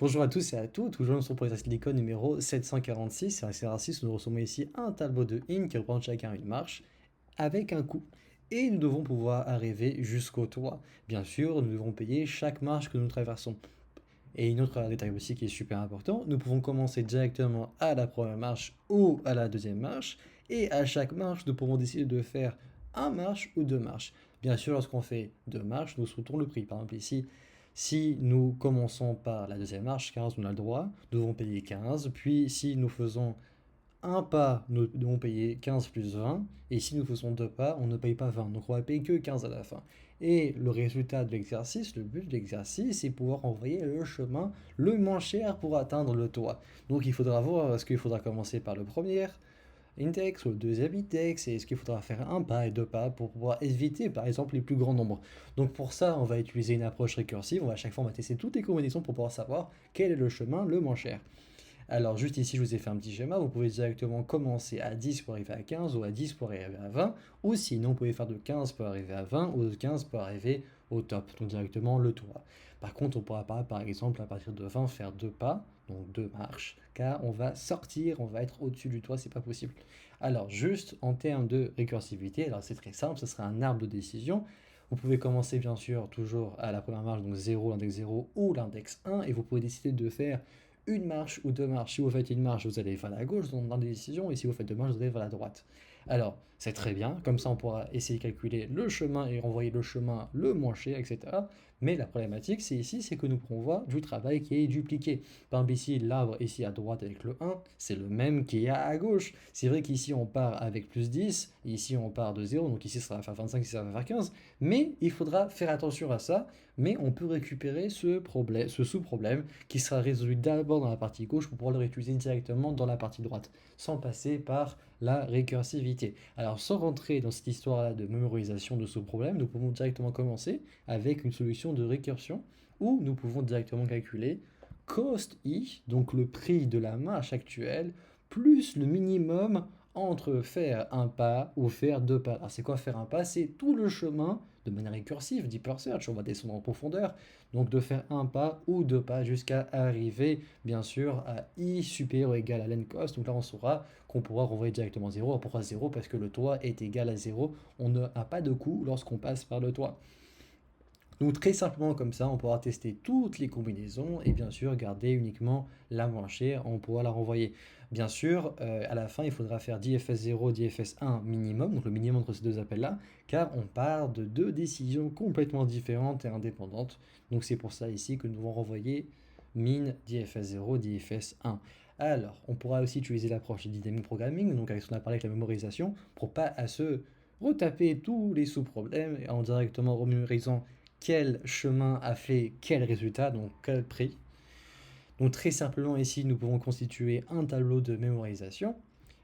Bonjour à tous et à toutes, aujourd'hui nous sommes pour l'exercice Silicon numéro 746. C'est un exercice où nous recevons ici un tableau de in qui représente chacun une marche avec un coût. Et nous devons pouvoir arriver jusqu'au toit. Bien sûr, nous devons payer chaque marche que nous traversons. Et une autre détail aussi qui est super important, nous pouvons commencer directement à la première marche ou à la deuxième marche. Et à chaque marche, nous pouvons décider de faire un marche ou deux marches. Bien sûr, lorsqu'on fait deux marches, nous souhaitons le prix. Par exemple, ici, si nous commençons par la deuxième marche, 15, on a le droit, nous devons payer 15. Puis, si nous faisons un pas, nous devons payer 15 plus 20. Et si nous faisons deux pas, on ne paye pas 20. Donc, on va payer que 15 à la fin. Et le résultat de l'exercice, le but de l'exercice, c'est pouvoir envoyer le chemin le moins cher pour atteindre le toit. Donc, il faudra voir est-ce qu'il faudra commencer par le premier index ou le deuxième index, et est-ce qu'il faudra faire un pas et deux pas pour pouvoir éviter par exemple les plus grands nombres. Donc pour ça, on va utiliser une approche récursive, à chaque fois on va tester toutes les combinaisons pour pouvoir savoir quel est le chemin le moins cher. Alors juste ici, je vous ai fait un petit schéma, vous pouvez directement commencer à 10 pour arriver à 15 ou à 10 pour arriver à 20, ou sinon vous pouvez faire de 15 pour arriver à 20 ou de 15 pour arriver au top, donc directement le toit. Par contre, on ne pourra pas, par exemple, à partir de 20 faire deux pas, donc deux marches, car on va sortir, on va être au-dessus du toit, c'est pas possible. Alors juste en termes de récursivité, alors c'est très simple, ce sera un arbre de décision. Vous pouvez commencer bien sûr toujours à la première marche, donc 0, l'index 0 ou l'index 1, et vous pouvez décider de faire une marche ou deux marches. Si vous faites une marche, vous allez vers la gauche dans des décisions, et si vous faites deux marches, vous allez vers la droite. Alors, c'est très bien, comme ça on pourra essayer de calculer le chemin et renvoyer le chemin le moins cher, etc. Mais la problématique, c'est ici, c'est que nous pourrons voir du travail qui est dupliqué. Par exemple, ici, l'arbre ici à droite avec le 1, c'est le même qu'il y a à gauche. C'est vrai qu'ici, on part avec plus 10, et ici, on part de 0, donc ici, ça va faire 25, ici, ça va faire 15. Mais il faudra faire attention à ça, mais on peut récupérer ce problème, ce sous-problème qui sera résolu d'abord dans la partie gauche pour pouvoir le réutiliser directement dans la partie droite, sans passer par la récursivité. Alors sans rentrer dans cette histoire-là de mémorisation de sous-problème, nous pouvons directement commencer avec une solution de récursion où nous pouvons directement calculer cost i, donc le prix de la marche actuelle, plus le minimum entre faire un pas ou faire deux pas. Alors c'est quoi faire un pas? C'est tout le chemin de manière récursive, deep search, on va descendre en profondeur, donc de faire un pas ou deux pas jusqu'à arriver bien sûr à i supérieur ou égal à len cost. Donc là on saura qu'on pourra renvoyer directement 0. Alors pourquoi 0? Parce que le toit est égal à 0. On n'a pas de coût lorsqu'on passe par le toit. Donc très simplement comme ça, on pourra tester toutes les combinaisons et bien sûr garder uniquement la moins chère, on pourra la renvoyer. Bien sûr, à la fin, il faudra faire d'IFS0, d'IFS1 minimum, donc le minimum entre ces deux appels-là, car on part de deux décisions complètement différentes et indépendantes. Donc c'est pour ça ici que nous devons renvoyer min d'IFS0, d'IFS1. Alors, on pourra aussi utiliser l'approche du dynamic programming, donc avec ce qu'on a parlé avec la mémorisation, pour pas à se retaper tous les sous-problèmes en directement remémorisant quel chemin a fait quel résultat, donc quel prix. Donc très simplement ici, nous pouvons constituer un tableau de mémorisation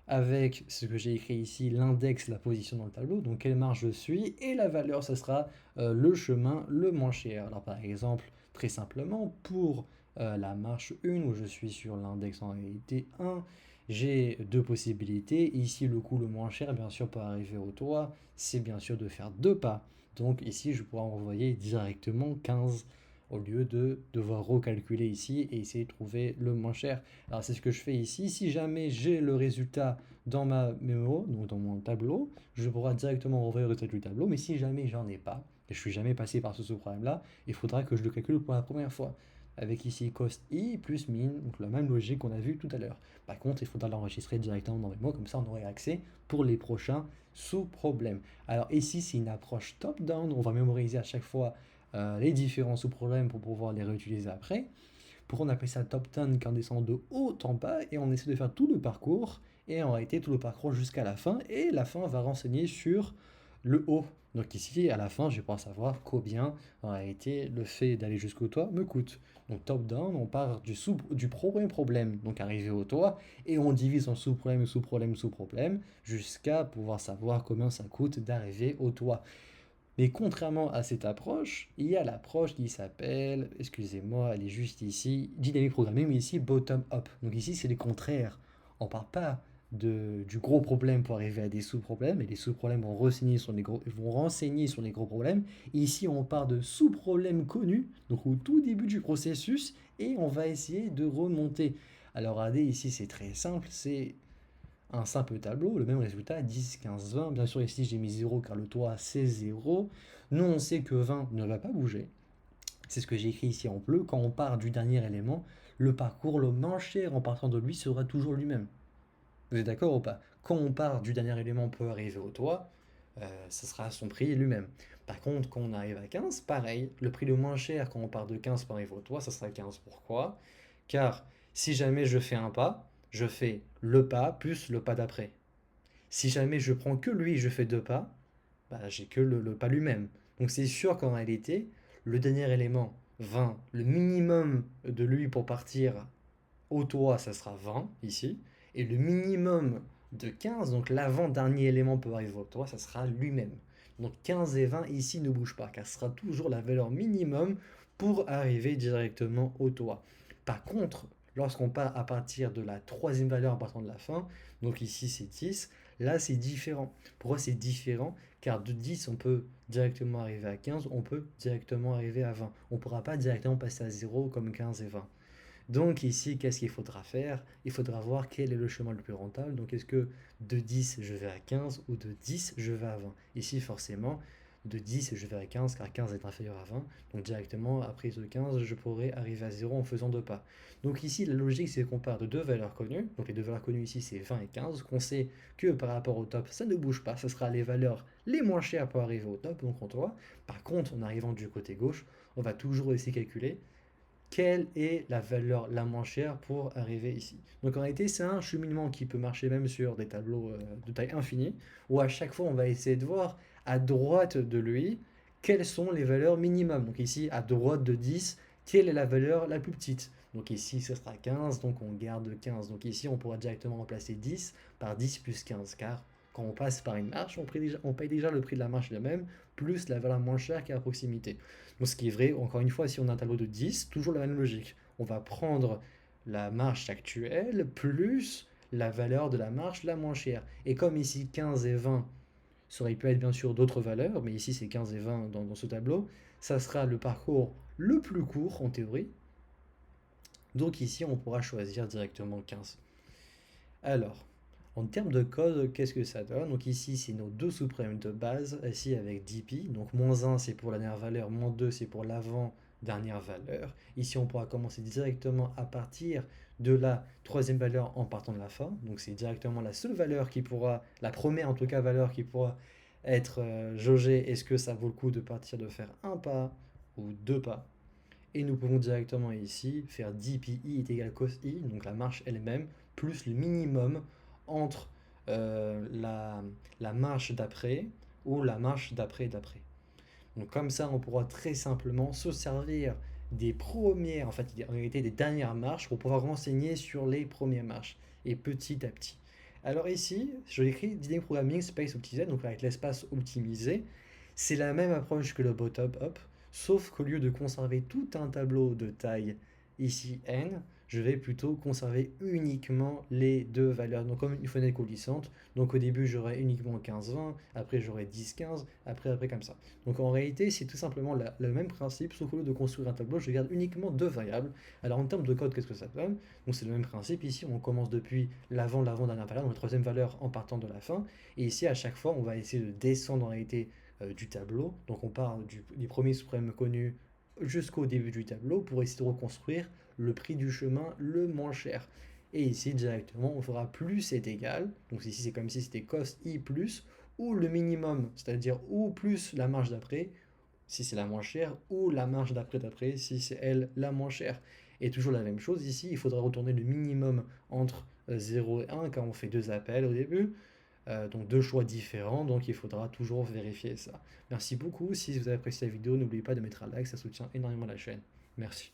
avec ce que j'ai écrit ici, l'index, la position dans le tableau, donc quelle marge je suis, et la valeur, ce sera le chemin le moins cher. Alors par exemple, très simplement, pour la marche 1, où je suis sur l'index en réalité 1, j'ai deux possibilités. Ici, le coût le moins cher, bien sûr, pour arriver au toit, c'est bien sûr de faire deux pas. Donc ici, je pourrais envoyer directement 15 au lieu de devoir recalculer ici et essayer de trouver le moins cher. Alors c'est ce que je fais ici. Si jamais j'ai le résultat dans ma mémo, donc dans mon tableau, je pourrai directement renvoyer le résultat du tableau. Mais si jamais j'en ai pas, et je suis jamais passé par ce problème-là, il faudra que je le calcule pour la première fois. Avec ici cost i plus min, donc la même logique qu'on a vu tout à l'heure. Par contre, il faudra l'enregistrer directement dans Memo, comme ça on aurait accès pour les prochains sous-problèmes. Alors ici, c'est une approche top-down, on va mémoriser à chaque fois les différents sous-problèmes pour pouvoir les réutiliser après. Pour on appelle ça top 10 quand on descend de haut en bas et on essaie de faire tout le parcours et en réalité tout le parcours jusqu'à la fin et la fin va renseigner sur le haut. Donc ici, à la fin, je vais pouvoir savoir combien en réalité le fait d'aller jusqu'au toit me coûte. Donc top down, on part du problème, donc arriver au toit, et on divise en sous-problème, sous-problème, sous-problème, jusqu'à pouvoir savoir combien ça coûte d'arriver au toit. Mais contrairement à cette approche, il y a l'approche qui s'appelle, excusez-moi, elle est juste ici, dynamic programming, mais ici bottom-up. Donc ici, c'est le contraire. On ne part pas du gros problème pour arriver à des sous-problèmes, et les sous-problèmes vont renseigner sur les gros problèmes. Ici, on part de sous-problèmes connus, donc au tout début du processus, et on va essayer de remonter. Alors AD ici c'est très simple, c'est un simple tableau, le même résultat, 10, 15, 20. Bien sûr ici j'ai mis 0 car le toit c'est 0. Nous on sait que 20 ne va pas bouger. C'est ce que j'ai écrit ici en bleu. Quand on part du dernier élément, le parcours le moins cher en partant de lui sera toujours lui-même. Vous êtes d'accord ou pas? Quand on part du dernier élément pour arriver au toit, ce sera son prix lui-même. Par contre, quand on arrive à 15, pareil, le prix le moins cher quand on part de 15 pour arriver au toit, ça sera 15. Pourquoi? Car si jamais je fais un pas, je fais le pas plus le pas d'après. Si jamais je prends que lui, je fais deux pas, bah, j'ai que le pas lui-même. Donc c'est sûr qu'en réalité, le dernier élément, 20, le minimum de lui pour partir au toit, ça sera 20 ici. Et le minimum de 15, donc l'avant-dernier élément pour arriver au toit, ça sera lui-même. Donc 15 et 20 ici ne bougent pas, car ce sera toujours la valeur minimum pour arriver directement au toit. Par contre, lorsqu'on part à partir de la troisième valeur en partant de la fin, donc ici c'est 10, là c'est différent. Pourquoi c'est différent? Car de 10 on peut directement arriver à 15, on peut directement arriver à 20. On ne pourra pas directement passer à 0 comme 15 et 20. Donc ici, qu'est-ce qu'il faudra faire? Il faudra voir quel est le chemin le plus rentable. Donc est-ce que de 10, je vais à 15 ou de 10, je vais à 20? Ici, forcément, de 10, je vais à 15 car 15 est inférieur à 20. Donc directement, après ce 15, je pourrais arriver à 0 en faisant deux pas. Donc ici, la logique, c'est qu'on part de deux valeurs connues. Donc les deux valeurs connues ici, c'est 20 et 15. Qu'on sait que par rapport au top, ça ne bouge pas. Ce sera les valeurs les moins chères pour arriver au top, donc on voit. Par contre, en arrivant du côté gauche, on va toujours essayer de calculer quelle est la valeur la moins chère pour arriver ici. Donc en réalité, c'est un cheminement qui peut marcher même sur des tableaux de taille infinie, où à chaque fois, on va essayer de voir à droite de lui quelles sont les valeurs minimum. Donc ici, à droite de 10, quelle est la valeur la plus petite? Donc ici, ce sera 15, donc on garde 15. Donc ici, on pourra directement remplacer 10 par 10 plus 15, car quand on passe par une marche, on paye déjà le prix de la marche elle-même, plus la valeur moins chère qui est à proximité. Donc ce qui est vrai, encore une fois, si on a un tableau de 10, toujours la même logique. On va prendre la marche actuelle plus la valeur de la marche la moins chère. Et comme ici 15 et 20, ça aurait pu être bien sûr d'autres valeurs, mais ici c'est 15 et 20 dans ce tableau, ça sera le parcours le plus court en théorie. Donc ici on pourra choisir directement 15. Alors, en termes de code, qu'est-ce que ça donne? Donc ici, c'est nos deux suprêmes de base, ici avec DP. Donc moins 1, c'est pour la dernière valeur, moins 2, c'est pour l'avant-dernière valeur. Ici, on pourra commencer directement à partir de la troisième valeur en partant de la fin. Donc c'est directement la seule valeur qui pourra, la première en tout cas valeur qui pourra être jaugée. Est-ce que ça vaut le coup de partir de faire un pas ou deux pas? Et nous pouvons directement ici faire dpi est égal à cos i, donc la marche elle-même, plus le minimum entre la marche d'après ou la marche d'après d'après. Donc comme ça, on pourra très simplement se servir des premières, en fait, en réalité des dernières marches pour pouvoir renseigner sur les premières marches, et petit à petit. Alors ici, je l'écris Dynamic Programming Space Optimized, donc avec l'espace optimisé. C'est la même approche que le bottom-up, sauf qu'au lieu de conserver tout un tableau de taille ici n, je vais plutôt conserver uniquement les deux valeurs, donc comme une fenêtre coulissante. Donc au début j'aurai uniquement 15-20, après j'aurai 10-15, après comme ça. Donc en réalité c'est tout simplement le même principe, sauf qu'au lieu de construire un tableau, je garde uniquement deux variables. Alors en termes de code, qu'est-ce que ça donne? Donc c'est le même principe, ici on commence depuis l'avant-dernière valeur, donc la troisième valeur en partant de la fin, et ici à chaque fois on va essayer de descendre en réalité du tableau. Donc on part des premiers suprêmes connus jusqu'au début du tableau pour essayer de reconstruire le prix du chemin le moins cher. Et ici directement on fera plus est égal, donc ici c'est comme si c'était cost i plus, ou le minimum, c'est-à-dire ou plus la marge d'après, si c'est la moins chère, ou la marge d'après si c'est elle la moins chère. Et toujours la même chose ici, il faudra retourner le minimum entre 0 et 1 car on fait deux appels au début. Donc deux choix différents, donc il faudra toujours vérifier ça. Merci beaucoup, si vous avez apprécié la vidéo, n'oubliez pas de mettre un like, ça soutient énormément la chaîne. Merci.